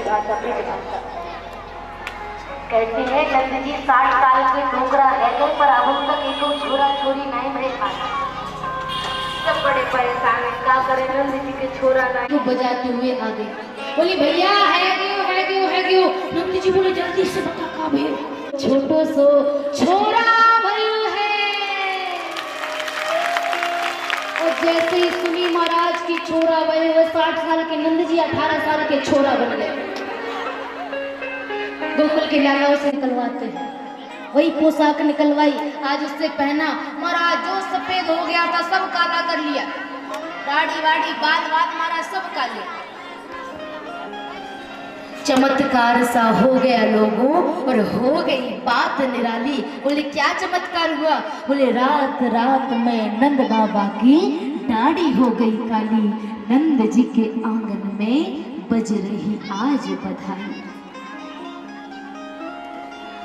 भाषा ब्रज भाषा। कहते हैं नंद जी 60 साल के डोगरा है गए पर अब तक एक छोरा छोरी नहीं मिले पाना। सब बड़े परेशान है, क्या करे नंद जी के छोरा नहीं। तो बजाते हुए आ गई, बोली भैया है क्यों। नंद जी बोले जल्दी से बता का भैया। छोटो सो छोरा भयो है। और जैसे ही सुनी महाराज की छोरा भयो है, 60 साल के नंद जी 18 साल के छोरा बन गए। गोकुल के लालाओं से निकलवाते हैं, वही पोशाक निकलवाई, आज उससे पहना। महाराज जो सफेद हो गया था सब काला कर लिया, दाढ़ी वाड़ी बाल महाराज सब काले। चमत्कार सा हो गया लोगों और हो गई बात निराली। बोले क्या चमत्कार हुआ? बोले रात रात में नंद बाबा की दाढ़ी हो गई काली, नंद जी के आंगन में बज रही आज बधाई।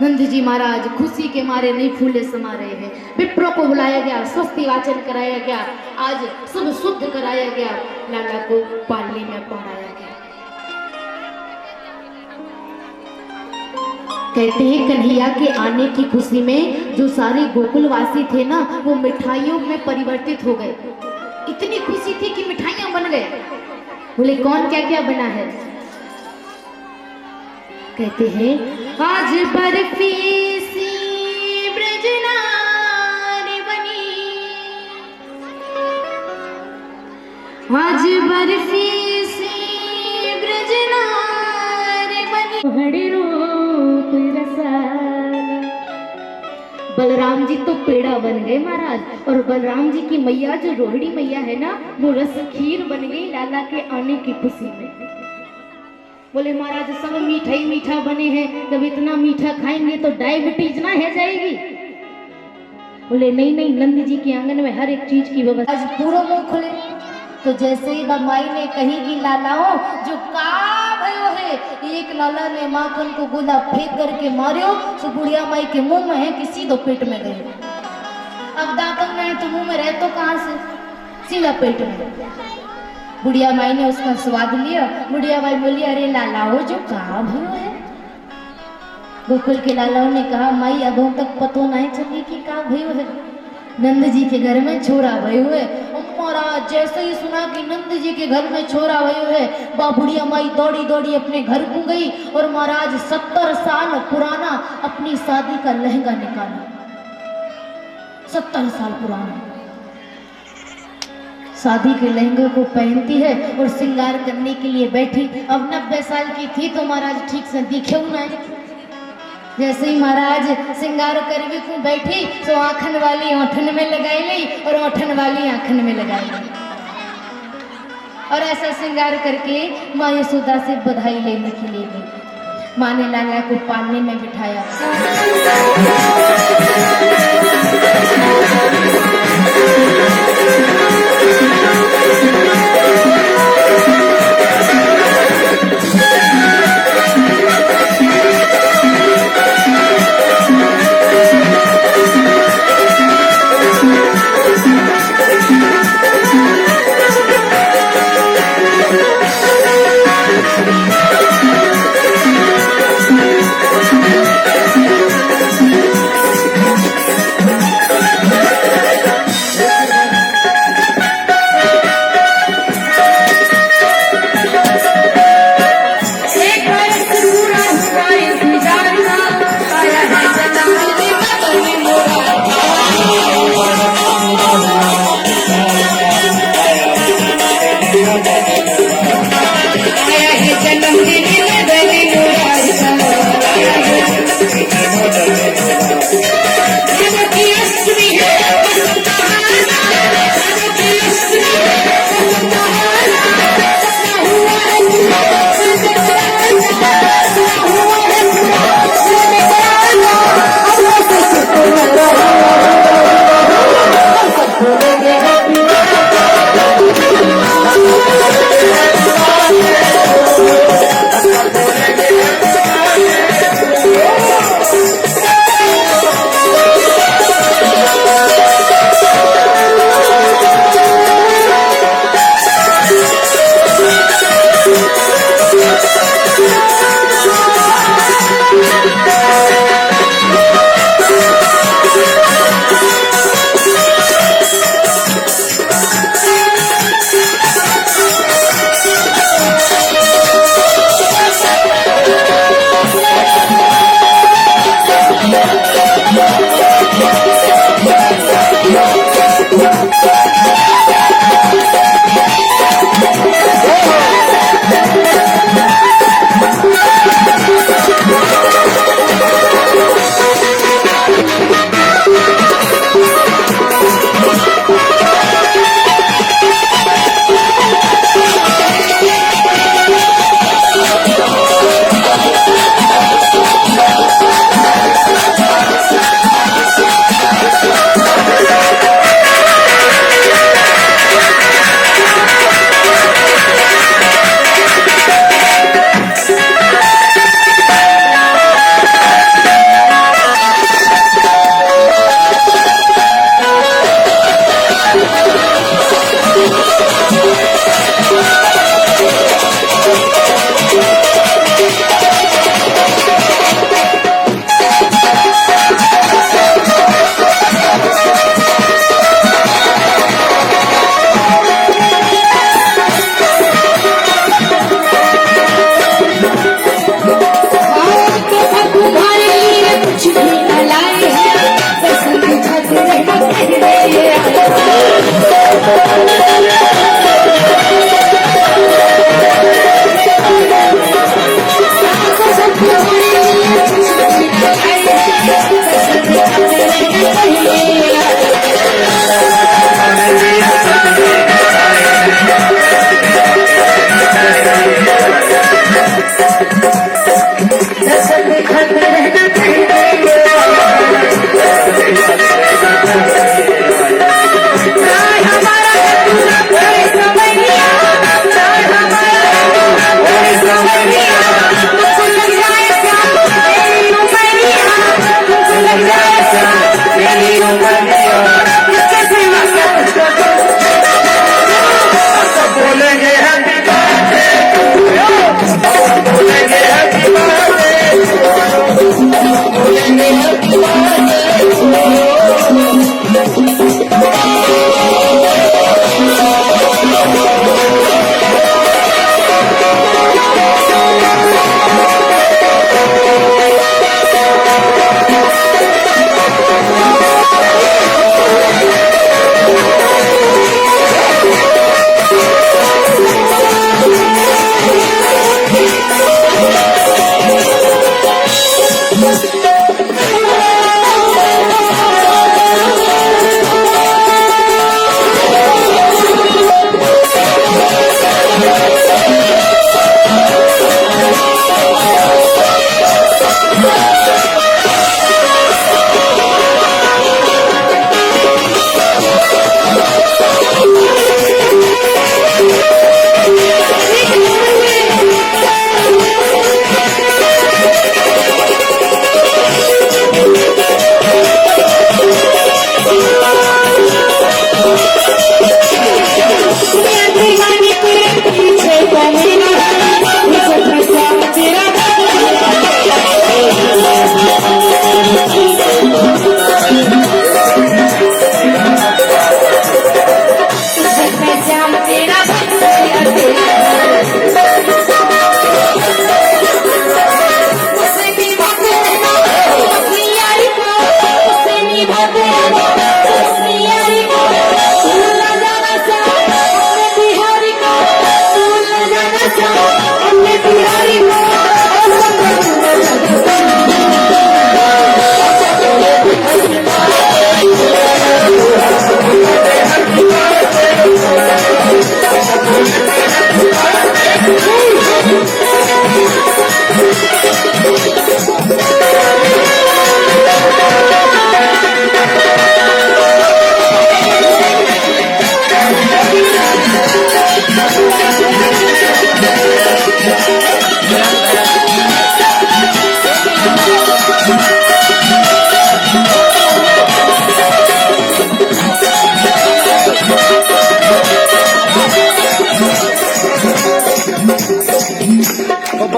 नंद जी महाराज खुशी के मारे नहीं फूले समा रहे हैं। विप्रों को बुलाया गया, स्वस्ति वाचन कराया गया, आज सब शुद्ध कराया गया, लाला को पालने में पढ़ाया गया। कहते हैं कन्हैया के आने की खुशी में जो सारे गोकुलवासी थे ना, वो मिठाइयों में परिवर्तित हो गए। इतनी खुशी थी कि मिठाइयां बन गए। बोले कौन क्या क्या बना है? कहते हैं आज बर्फी सी ब्रजनारी बनी, आज बर्फी सी ब्रजनारी बनी, हरे रूप रसाला। बलराम जी तो पेड़ा बन गए महाराज, और बलराम जी की मैया जो रोहिणी मैया है ना, वो रस खीर बन गई लाला के आने की खुशी में। बोले महाराज सब मिठाई मीठा बने हैं, जब इतना मीठा खाएंगे तो डायबिटीज ना है जाएगी। बोले नहीं नंद जी के आंगन में हर एक चीज की व्यवस्था। आज पूरा मुंह खुले तो जैसे ही माई ने कही कि लालाओ जो का भयो है, एक लाला ने माखन को गोला फेंक करके मारियो तो बुढ़िया माई के मुंह में है कि सीधो पेट में गए। अब दांतन में तो मुंह में रहे तो कहाँ से, सीधा पेट में। बुढ़िया माई ने उसका स्वाद लिया। बुढ़िया माई बोली अरे लालाओ जो कहा भयो है? गोकुल के लालाओं ने कहा माई अभी तक पतो नहीं चली कि का भयो है। नंद जी के घर में छोरा भयो है। महाराज जैसे ही सुना कि नंद जी के घर में छोरा भयो है, बा बुढ़िया माई दौड़ी दौड़ी अपने घर को गई और महाराज 70 साल पुराना अपनी शादी का लहंगा निकाला। 70 साल पुराना शादी के लहंगे को पहनती है और श्रृंगार करने के लिए बैठी। अब 90 साल की थी तो महाराज ठीक से दिखे नहीं। जैसे ही महाराज श्रृंगार करके को बैठी तो आँखन वाली ओठन में लगाई ली और ओठन वाली आँखन में लगाई ली, और ऐसा श्रृंगार करके माँ यशोदा से बधाई लेने के लिए गई। माँ ने लाला को पालने में बिठाया।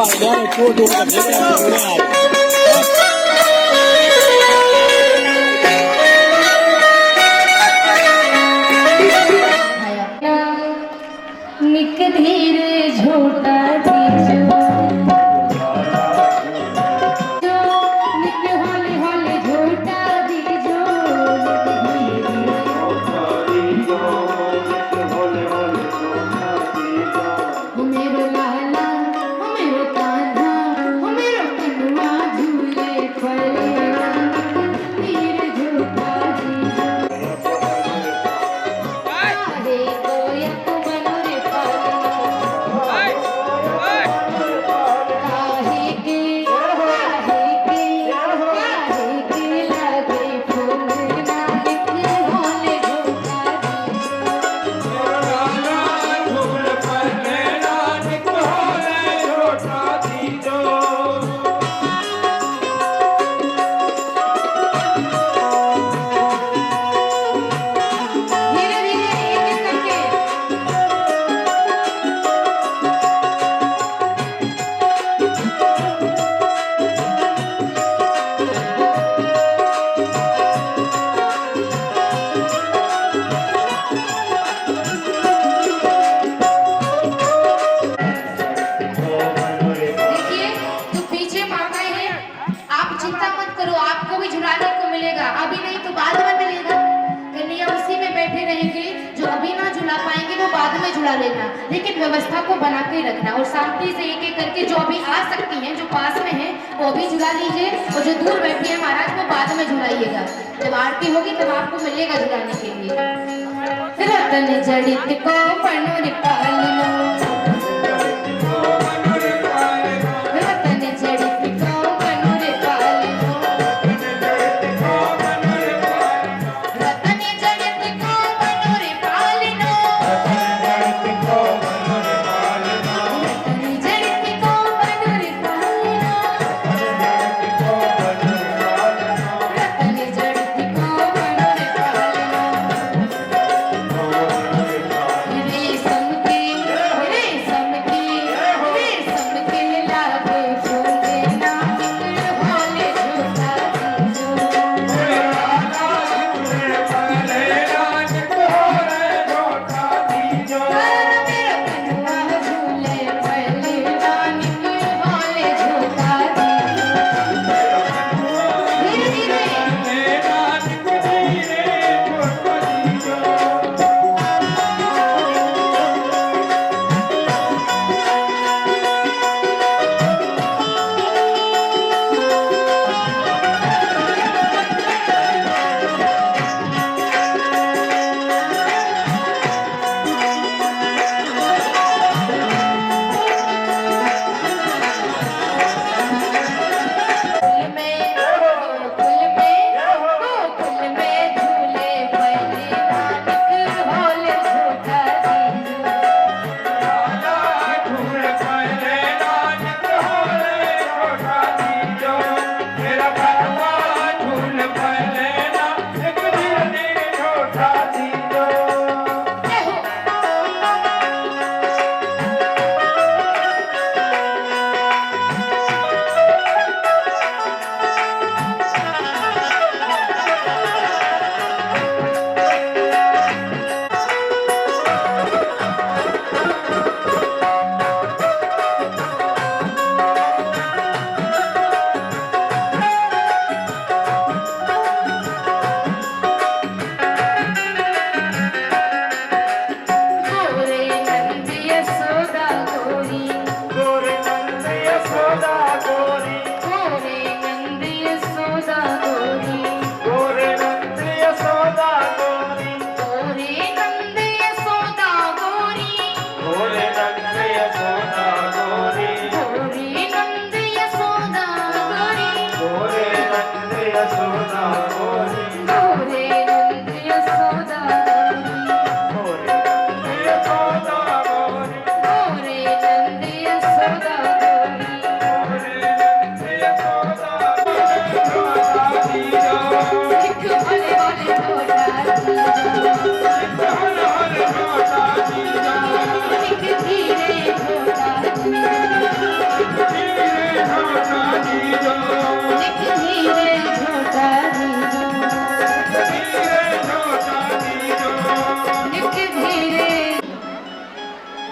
વાળ્યા ચોટો निक धीरे झोटा दीजो जो निक होले होले झोटा दीजो हो मेरो लाला हो मेरो कान्हा हो मेरो कनुआ झूले पले धीरे झोटा दीजो काहे कोया तू बनोरे देखिए तो पीछे मांगा है, आप चिंता मत करो, आपको भी झुलाने को मिलेगा, अभी नहीं तो बाद में मिलेगा। कन्हैया उसी में बैठे रहेंगे, जो अभी ना झुला पाएंगे वो बाद में झुला लेना, लेकिन व्यवस्था को बना के रखना और शांति से एक एक करके जो अभी आ सकती हैं, जो पास में है वो अभी झुला लीजिए और जो दूर बैठी है महाराज को बाद में झुलाइएगा। जब आरती होगी तब आपको मिलेगा झुलाने के लिए। रतन जड़ित को पनुर पालनो रतन जड़ित को पनुर पालनो रतन जड़ित को पनुर पालनो रतन जड़ित को पनुर पालनो रतन जड़ित को पनुर पालनो रेशम के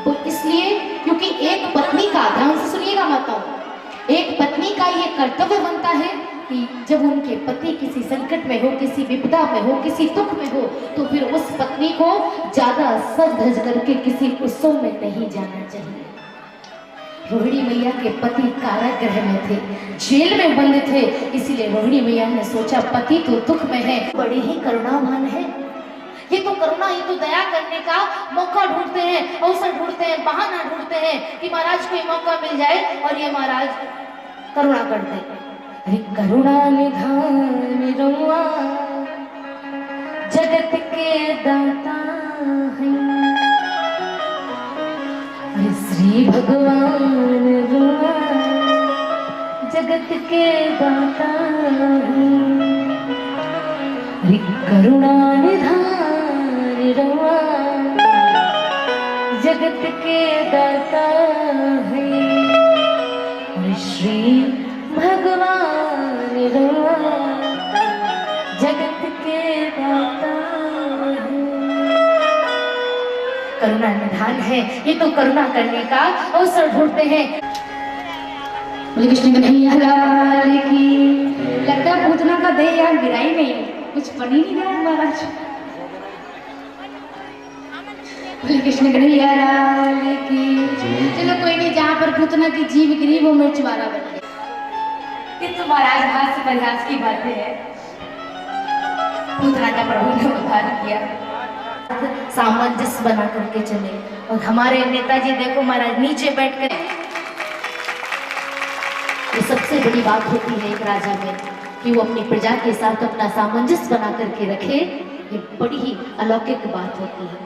वो इसलिए क्योंकि एक पत्नी का, ध्यान से सुनिएगा माताओं, एक पत्नी का ये कर्तव्य बनता है कि जब उनके पति किसी संकट में हो, किसी विपदा में हो, किसी दुख में हो, तो फिर उस पत्नी को ज्यादा सज धज करके किसी उत्सव में नहीं जाना चाहिए। रोहिणी मैया के पति कारागृह में थे, जेल में बंद थे, इसीलिए रोहिणी मैया ने सोचा पति तो दुख में है, बड़े ही करुणावान है, ये तो करुणा, ये तो दया करने का मौका ढूंढते हैं, अवसर ढूंढते हैं, बहाना ढूंढते हैं कि महाराज को मौका मिल जाए और ये महाराज करुणा कर दे। अरे करुणा निधान रउआ जगत के दाता है, अरे श्री भगवान रउआ जगत के दाता है, अरे करुणा निधान रउआ जगत के दाता है, अरे श्री भगवान रउआ जगत के दाता है। करुणा निधान है, ये तो करुणा करने का अवसर ढूंढते हैं। बोले कृष्ण कन्हैया लाल की। लगता है पूतना का दे यार गिराई नहीं, कुछ बनी नहीं गया महाराज। बोले कृष्ण कन्हैया लाल की। चलो कोई नहीं, जहाँ पर पूतना की जीव गिरी वो मिर्च वाला बन गया। ये तो महाराज हाथ से परिहास की बातें है। पूतना का प्रभु ने उद्धार किया, सामंजस्य बना करके चले। और हमारे नेताजी देखो महाराज नीचे बैठ कर, ये सबसे बड़ी बात होती है एक राजा में कि वो अपनी प्रजा के साथ अपना सामंजस्य बना करके रखे, ये बड़ी ही अलौकिक बात होती है।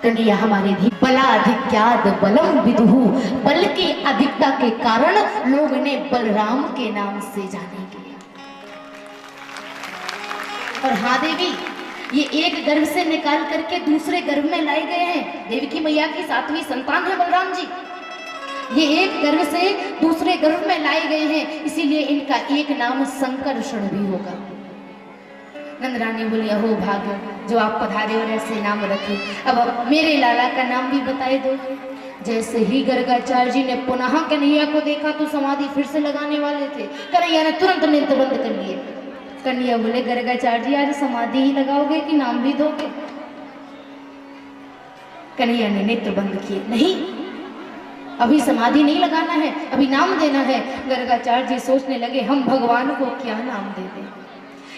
कन्हैया हमारे भी बलाधिक्याद बलम विदुहु, बल की अधिकता के कारण लोग ने बलराम के नाम से जाने किया। और हाँ देवी, ये एक गर्भ से निकाल करके दूसरे गर्भ में लाए गए हैं। देवकी मैया की 7वीं संतान है बलराम जी, ये एक गर्भ से दूसरे गर्भ में लाए गए हैं, इसीलिए इनका एक नाम संकर्षण भी होगा। नंदरानी बोली अहो भाग्य जो आप पधारे और ऐसे नाम रखे, अब मेरे लाला का नाम भी बताए दो। जैसे ही गर्गाचार्य जी ने पुनः कन्हैया को देखा तो समाधि फिर से लगाने वाले थे, कन्हैया ने तुरंत नेत्र बंद कर लिए। कन्हैया बोले गर्गाचार्य जी आज समाधि ही लगाओगे कि नाम भी दोगे? कन्हैया ने नेत्र बंद किए, नहीं अभी समाधि नहीं लगाना है, अभी नाम देना है। गर्गाचार्य जी सोचने लगे हम भगवान को क्या नाम दे दें,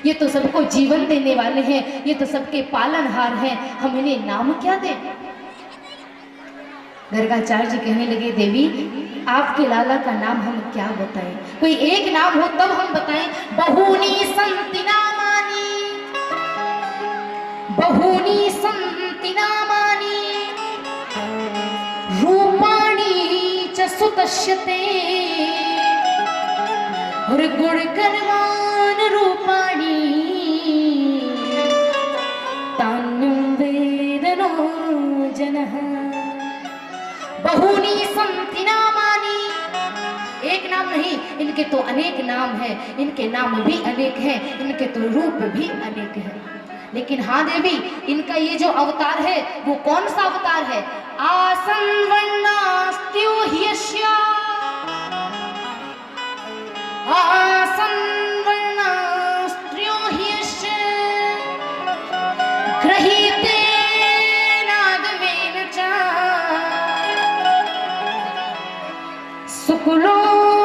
ये तो सबको जीवन देने वाले हैं, ये तो सबके पालनहार हैं, हम इन्हें नाम क्या दें? गर्गाचार्य जी कहने लगे देवी आपके लाला का नाम हम क्या बताएं, कोई एक नाम हो तब हम बताएं। बहूनी संति नामानि, बहूनी संति नामानि रूपाणि च सुतश्यते, और गुणकर्मान रूपाणि तान्यं वेदनो जनः। बहूनी संति नामानि, एक नाम नहीं, इनके तो अनेक नाम हैं, इनके नाम भी अनेक हैं, इनके तो रूप भी अनेक हैं। लेकिन हाँ देवी, इनका ये जो अवतार है वो कौन सा अवतार है? आसन वर्णास्त्यो ह्यस्य, आसन वर्णास्त्यो ह्यस्य गृहीते नागमेन च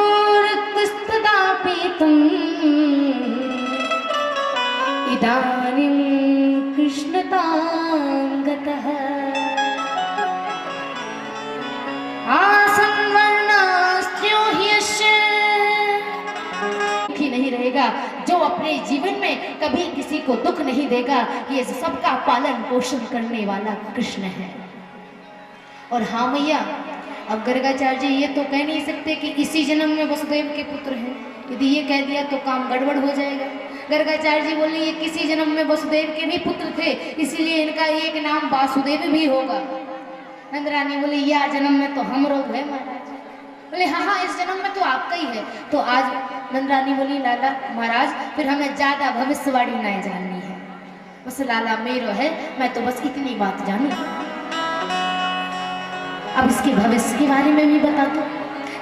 सुकुलोर्तस्तदा पीतम् इदानीं कृष्णतां गतः। आसन वर्णास्त्यो ह्यस्य, दुखी नहीं रहेगा, जो अपने जीवन में कभी किसी को दुख नहीं देगा, ये सबका पालन पोषण करने वाला कृष्ण है। और हाँ मैया, अब गर्गाचार्य जी ये तो कह नहीं सकते कि इसी जन्म में वसुदेव के पुत्र हैं, यदि ये कह दिया तो काम गड़बड़ हो जाएगा। गर्गाचार्य जी बोले ये किसी जन्म में वसुदेव के भी पुत्र थे, इसीलिए इनका एक नाम वासुदेव भी होगा। नंदरानी बोले यह जन्म में तो हम लोग है महाराज। बोले हाँ हाँ इस जन्म में तो आपका ही है। तो आज नंदरानी बोली लाला महाराज फिर हमें ज्यादा भविष्यवाणी नहीं जाननी है, बस लाला मेरो है, मैं तो बस इतनी बात जानू। अब इसके भविष्य के बारे में भी बता दो,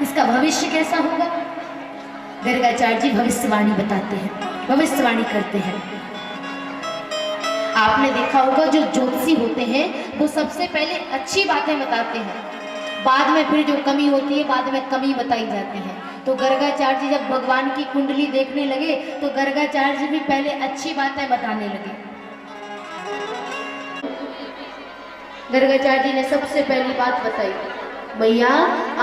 इसका भविष्य कैसा होगा। गर्गाचार्य जी भविष्यवाणी बताते हैं, भविष्यवाणी करते हैं। आपने देखा होगा जो ज्योतिषी होते हैं वो सबसे पहले अच्छी बातें बताते हैं, बाद में फिर जो कमी होती है बाद में कमी बताई जाती है। तो गर्गाचार्य जी जब भगवान की कुंडली देखने लगे तो गर्गाचार्य जी भी पहले अच्छी बातें बताने लगे। गर्गाचार्य जी ने सबसे पहली बात बताई, भैया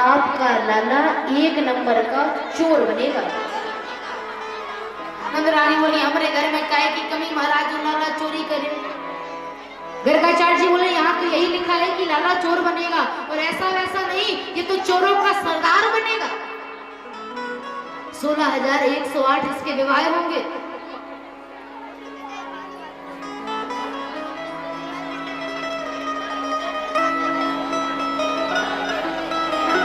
आपका लाला 1 नंबर का चोर बनेगा। नंदरानी बोली हमारे घर में काय की कमी महाराज, जो लाला चोरी करे। गर्गाचार्य जी बोले यहाँ तो यही लिखा है कि लाला चोर बनेगा, और ऐसा वैसा नहीं, ये तो चोरों का सरदार बनेगा। 16,108 इसके विवाह होंगे।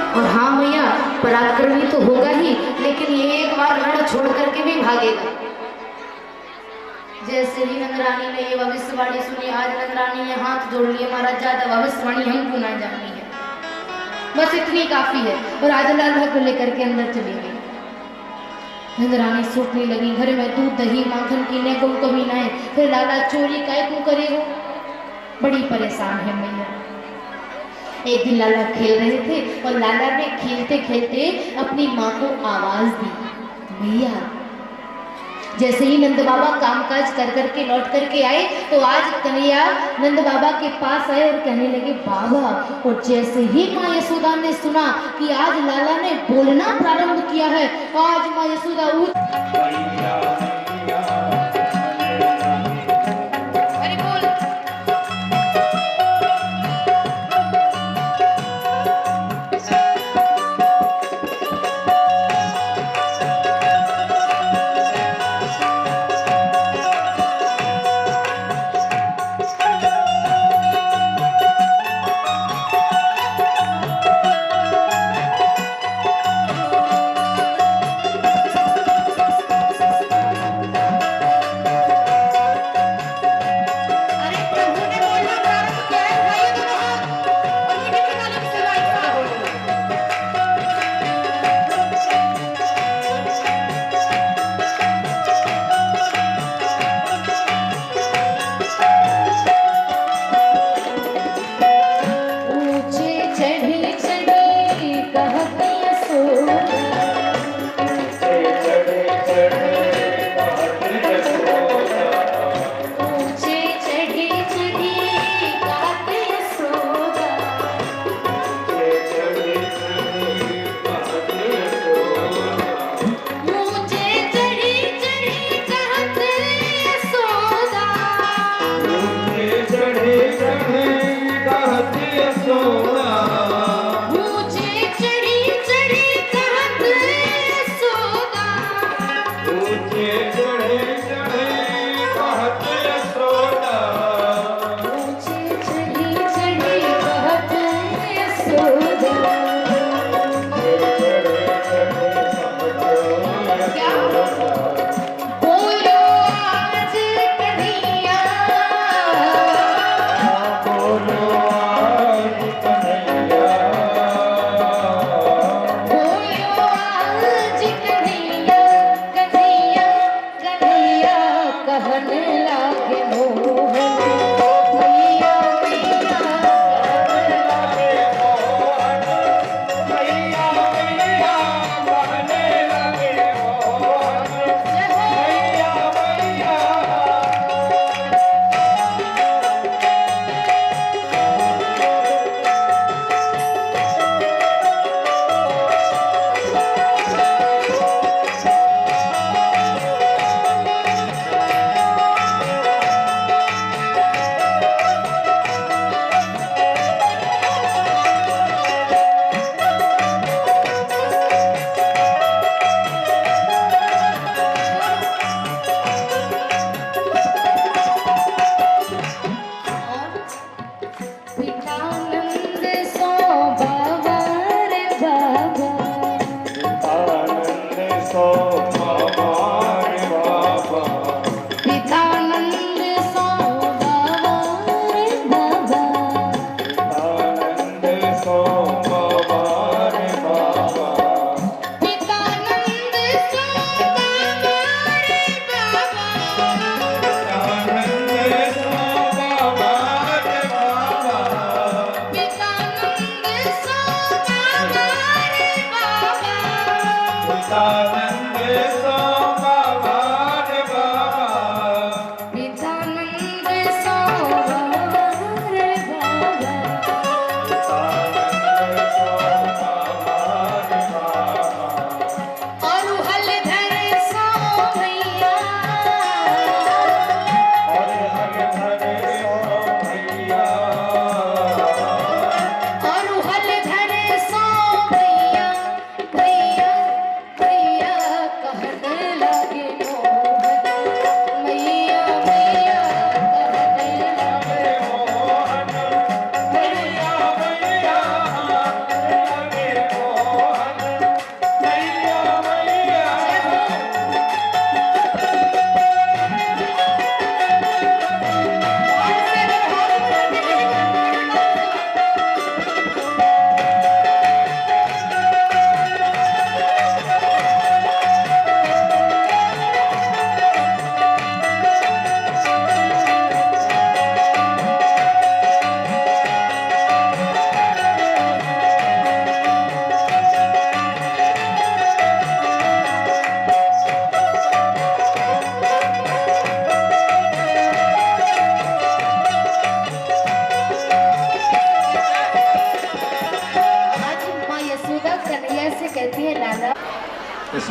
और हाँ भैया पराक्रमी तो होगा ही, लेकिन ये एक बार रण छोड़ करके भी भागेगा। जैसे ही नंदरानी ने ये भविष्यवाणी सुनी, आज नंदरानी ने हाथ जोड़ लिए, महाराज ज्यादा भविष्यवाणी हमको ना जाननी है, बस इतनी काफी है। और आज लाला को लेकर के अंदर चली गई। नंदरानी सोचने लगी, घर में दूध दही माखन की ने को कमी ना है, फिर लाला चोरी काय को करेगा, बड़ी परेशान है मैया। एक दिन लाला खेल रहे थे और लाला ने खेलते खेलते अपनी माँ को आवाज दी, भैया। जैसे ही नंद बाबा कामकाज कर करके लौट करके आए तो आज कन्हैया नंद बाबा के पास आए और कहने लगे बाबा। और जैसे ही माँ यशोदा ने सुना कि आज लाला ने बोलना प्रारंभ किया है, आज माँ यशोदा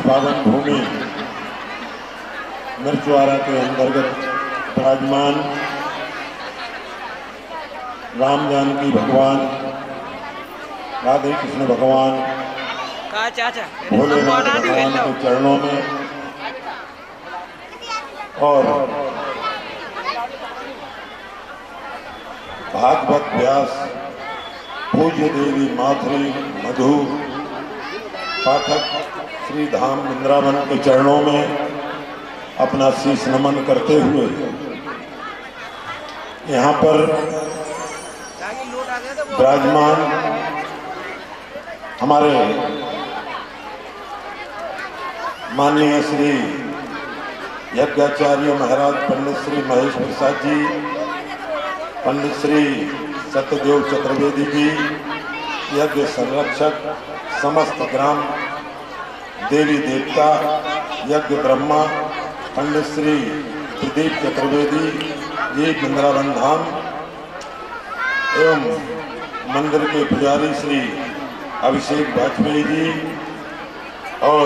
पावन भूमि मिर्चवाड़ा के अंतर्गत विराजमान राम जानकी भगवान, राधे कृष्ण भगवान, भोलेनाथ भगवान के चरणों में और भागवत व्यास पूज्य देवी मातृ मधु पाठक श्री धाम वृंदावन के चरणों में अपना शीश नमन करते हुए यहाँ पर विराजमान हमारे माननीय श्री यज्ञाचार्य महाराज पंडित श्री महेश प्रसाद जी, पंडित श्री सत्यदेव चतुर्वेदी जी, यज्ञ संरक्षक, समस्त ग्राम देवी देवता, यज्ञ ब्रह्मा, पंडित श्री प्रदीप चतुर्वेदी जी, वृंदावन धाम एवं मंदिर के पुजारी श्री अभिषेक वाजपेयी जी और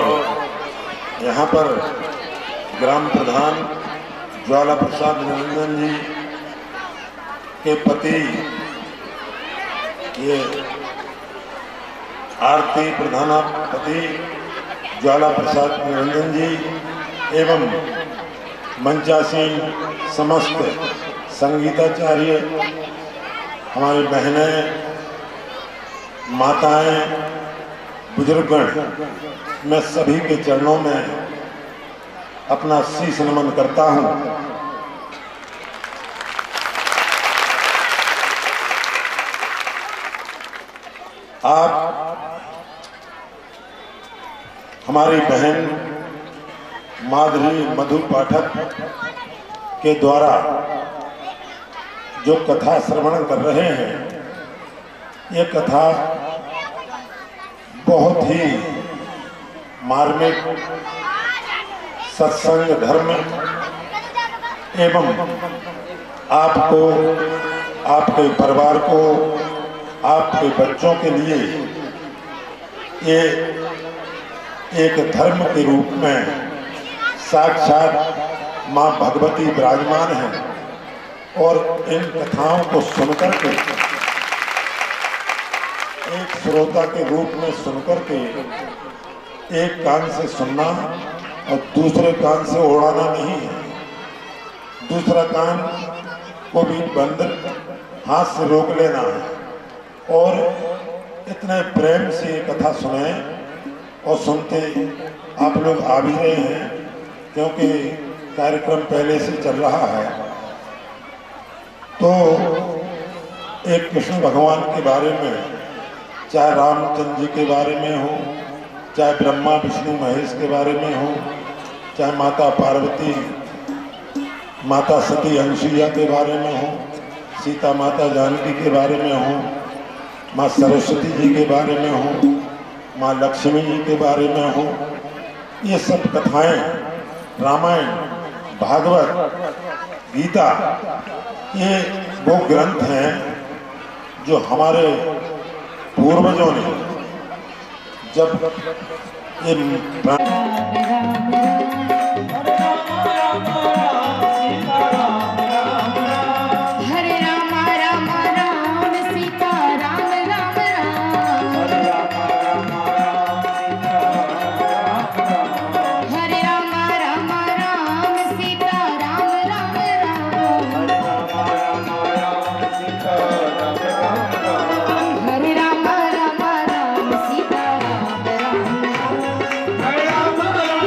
यहाँ पर ग्राम प्रधान ज्वाला प्रसाद निरंजन जी के पति ये आरती प्रधानापति ज्वाला प्रसाद निरंजन जी एवं मंचासीन समस्त संगीताचार्य, हमारी बहनें, माताएं, बुजुर्गगण, मैं सभी के चरणों में अपना शीश नमन करता हूं। आप हमारी बहन माधुरी मधु पाठक के द्वारा जो कथा श्रवण कर रहे हैं, ये कथा बहुत ही मार्मिक सत्संग धर्म एवं आपको, आपके परिवार को, आपके बच्चों के लिए ये एक धर्म के रूप में साक्षात माँ भगवती विराजमान है और इन कथाओं को सुनकर के एक श्रोता के रूप में सुनकर के एक कान से सुनना और दूसरे कान से उड़ाना नहीं है, दूसरा कान को भी बंद हाथ से रोक लेना है और इतने प्रेम से ये कथा सुने और सुनते आप लोग आ भी रहे हैं क्योंकि कार्यक्रम पहले से चल रहा है। तो एक कृष्ण भगवान के बारे में, चाहे रामचंद्र जी के बारे में हो, चाहे ब्रह्मा विष्णु महेश के बारे में हो, चाहे माता पार्वती, माता सती अंसुईया के बारे में हो, सीता माता जानकी के बारे में हो, माँ सरस्वती जी के बारे में हो, माँ लक्ष्मी जी के बारे में हो, ये सब कथाएं रामायण, भागवत, गीता, ये वो ग्रंथ हैं जो हमारे पूर्वजों ने जब ये हरे राम राम राम सीता राम राम राम, हरे राम राम राम सीता राम राम राम, हरे राम राम राम सीता राम राम राम,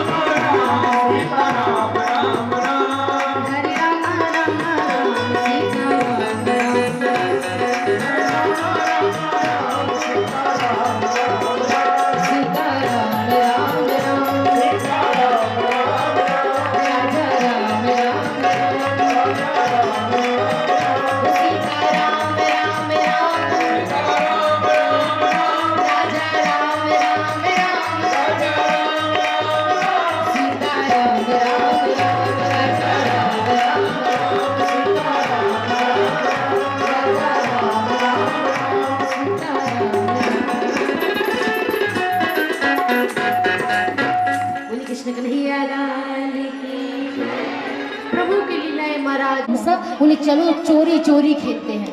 कन्हैया लाल की। प्रभु की लीलाएं महाराज सब उन्हें चलो चोरी चोरी खेलते हैं।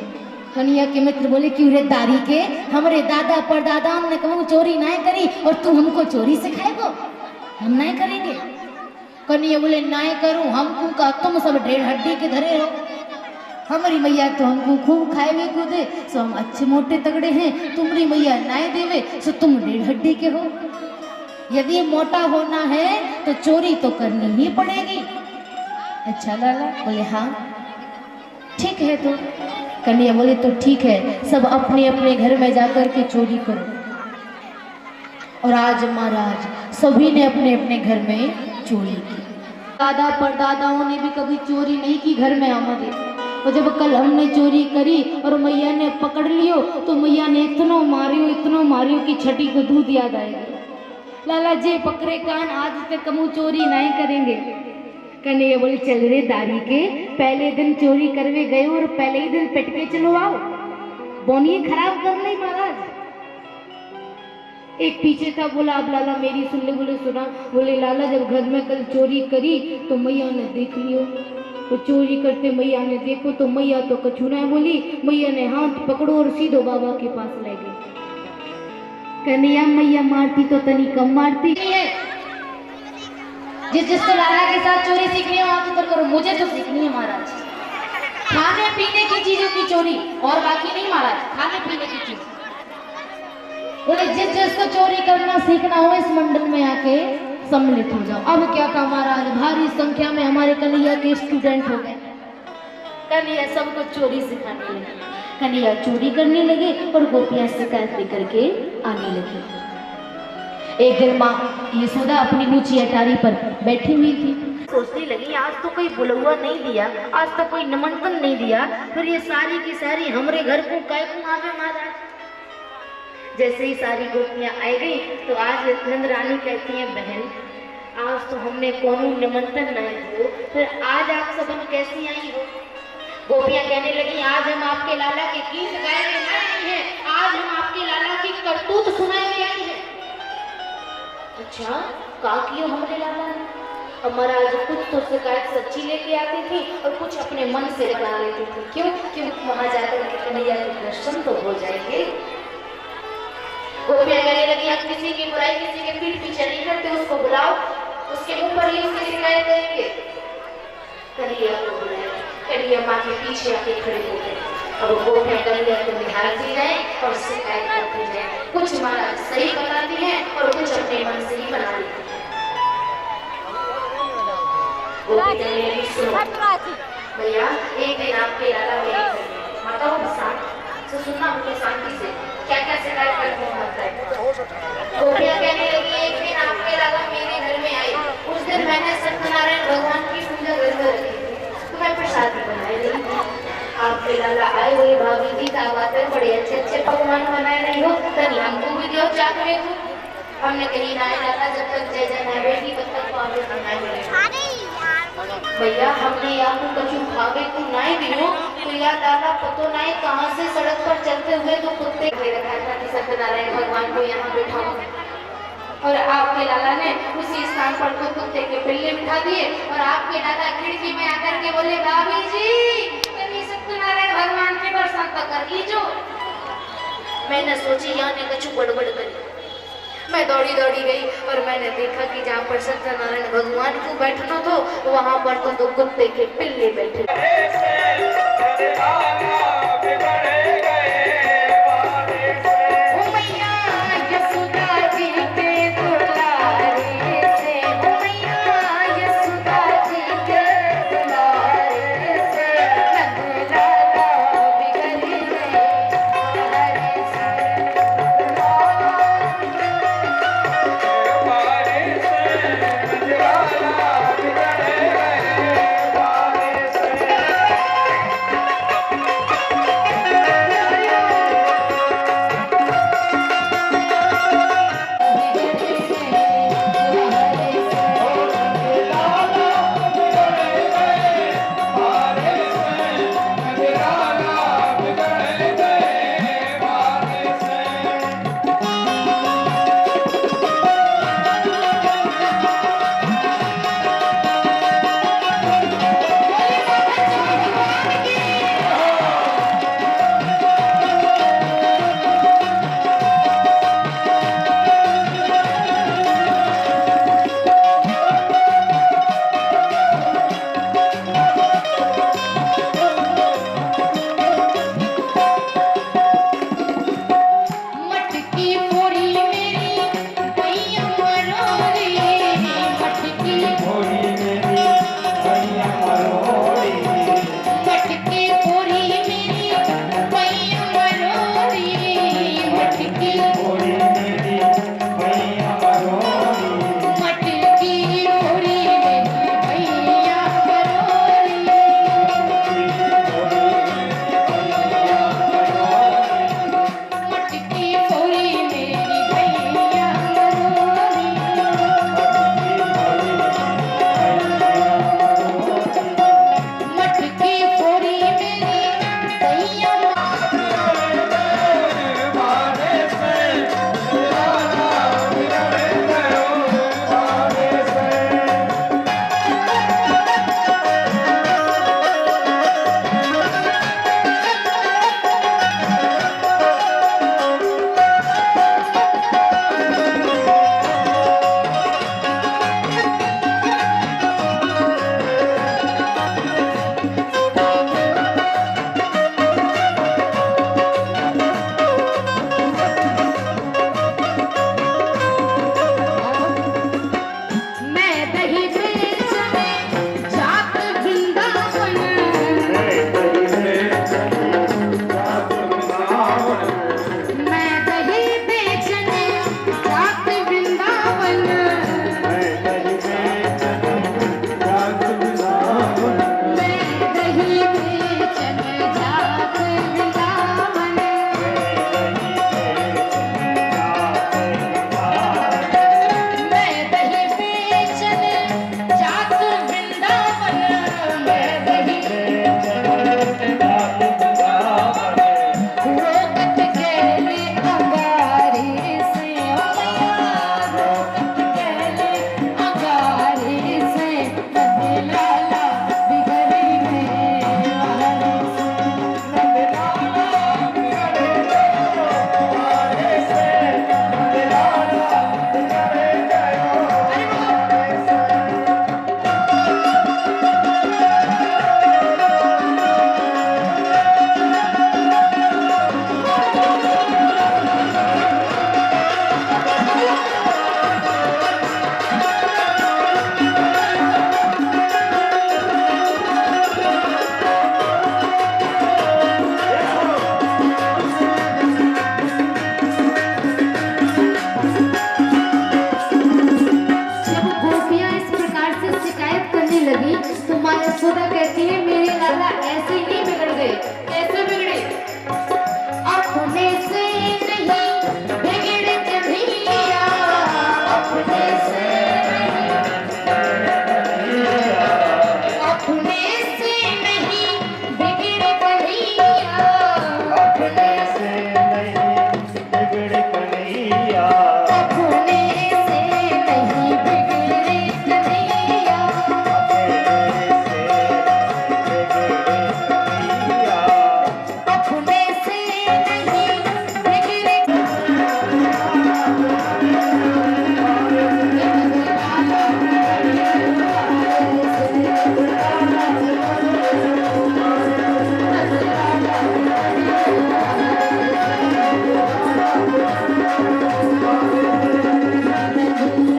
कन्हैया के मित्र बोले क्यों रे दारी के, हमारे दादा परदादा ने कहूँ चोरी नहीं करी और तू हमको चोरी सिखाएगो, हम नहीं करेंगे। कन्हैया बोले नहीं करूँ हमको का, तुम सब ढेर हड्डी के धरे हो, हमारी मैया तो हमको खूब खाए हुए कूदे सो हम अच्छे मोटे तगड़े हैं, तुम्हारी मैया नहीं देवे सो तुम ढेर हड्डी के हो। यदि मोटा होना है तो चोरी तो करनी ही पड़ेगी। अच्छा लाला बोले हाँ ठीक है। तो कन्हैया बोले तो ठीक है, सब अपने अपने घर में जाकर के चोरी करो। और आज महाराज सभी ने अपने अपने घर में चोरी की। दादा परदादाओं ने भी कभी चोरी नहीं की घर में हमारे, और जब कल हमने चोरी करी और मैया ने पकड़ लियो तो मैया ने इतना मारियो कि छठी को दूध याद आएगा। लाला जी पकड़े कान आज तक कमू चोरी नहीं करेंगे। कन्हैया बोले चल रे दारी के, पहले दिन चोरी करवे गए और पहले ही दिन पिट के चलो आओ, बोनिए खराब कर ली महाराज। एक पीछे था बोला अब लाला मेरी सुन ले। बोले सुना। बोले लाला जब घर में कल चोरी करी तो मैया ने देख लियो, तो चोरी करते मैया ने देखो तो मैया तो कछु नहीं बोली, मैया ने हाथ पकड़ो और सीधो बाबा के पास ले गई। कन्हैया मैया मारती तो तनी कम मारती है, जिसको लाला के साथ चोरी सीखनी है वहां तो करो, मुझे तो सीखनी है महाराज। खाने पीने की चीजों की चोरी और बाकी नहीं महाराज, खाने पीने की चीज। बोले जिसको चोरी करना सीखना हो इस मंडल में आके सम्मिलित हो जाओ। अब क्या था महाराज, भारी संख्या में हमारे कन्हैया के स्टूडेंट हो गए। कन्हैया सबको चोरी सिखाने लगे, कन्हैया चोरी करने लगे और गोपियां शिकायत लेकर के आने लगी। एक दिन माँ यशोदा अपनी ऊंची अटारी पर बैठी हुई थी, सोचने लगी आज तो कोई बुलौआ नहीं दिया, आज तो कोई निमंत्रण नहीं दिया, फिर ये सारी की सारी हमारे घर को काय को आवे महाराज। जैसे ही सारी गोपियां आई गई तो आज नंद रानी कहती हैं बहन आज तो हमने कोनो निमंत्रण नहीं दियो, फिर आज आप सबन कैसी आई हो। गोपियां कहने लगी आज हम आपके लाला के गीत गाए हुए आई हैं, आज हम आपके लाला की करतूत सुनाए हुए आई हैं। अच्छा का कियो हमारे लाला ने, हमारा आज कुछ तो शिकायत सच्ची लेके आती थी और कुछ अपने मन से लगा लेती थी। क्यों वहां जाकर के कन्हैया के दर्शन तो हो जाएंगे। गोपियां कहने लगी अब किसी की बुराई किसी के पीठ पीछे नहीं करते, उसको बुलाओ, उसके मुंह पर ही उसकी शिकायत करेंगे। कन्हैया को बुलाया, कन्हैया माँ के पीछे आके खड़े हो गए। अब गोपियां कन्हैया को निहारती रहे और शिकायत करती रहे, कुछ महाराज सही बताती हैं और कुछ अपने मन से ही बना लेती हैं। भैया एक दिन आपके लाला मेरे घर में बताओ तो सुनना मुझे शांति से क्या क्या शिकायत करते हैं। गोपियां कहने लगी एक दिन आपके लाला मेरे घर में आई, उस दिन मैंने सत्यनारायण भगवान की पूजा घर में रखी थी, तो मैं प्रसादी बनाई रही थी। आपके लाला आए हुए भाभी जी का बात है बड़े अच्छे अच्छे पकवान बनाए रही हो, तभी हमको भी दो चाकरे को। हमने कहीं ना लाला जब तक जय जय ना बेटी तब तक पावे बनाए भैया हमने यहाँ को कछु भागे को नहीं दियो, तो यार लाला पतो नहीं कहाँ से सड़क पर चलते हुए तो कुत्ते रखा था कि सत्यनारायण भगवान को यहाँ बैठाओ, और आपके लाला ने उसी स्थान पर तो कुत्ते के पिल्ले बिठा दिए और आपके दादा खिड़की में आकर के बोले भाभी जी कभी सत्यनारायण भगवान के दर्शन तो कर लीजो। मैंने सोची यहाँ ने कछु गड़बड़ करी, मैं दौड़ी दौड़ी गई और मैंने देखा कि जहाँ पर सत्यनारायण भगवान को बैठना था वहाँ पर तो दो कुत्ते के पिल्ले बैठे।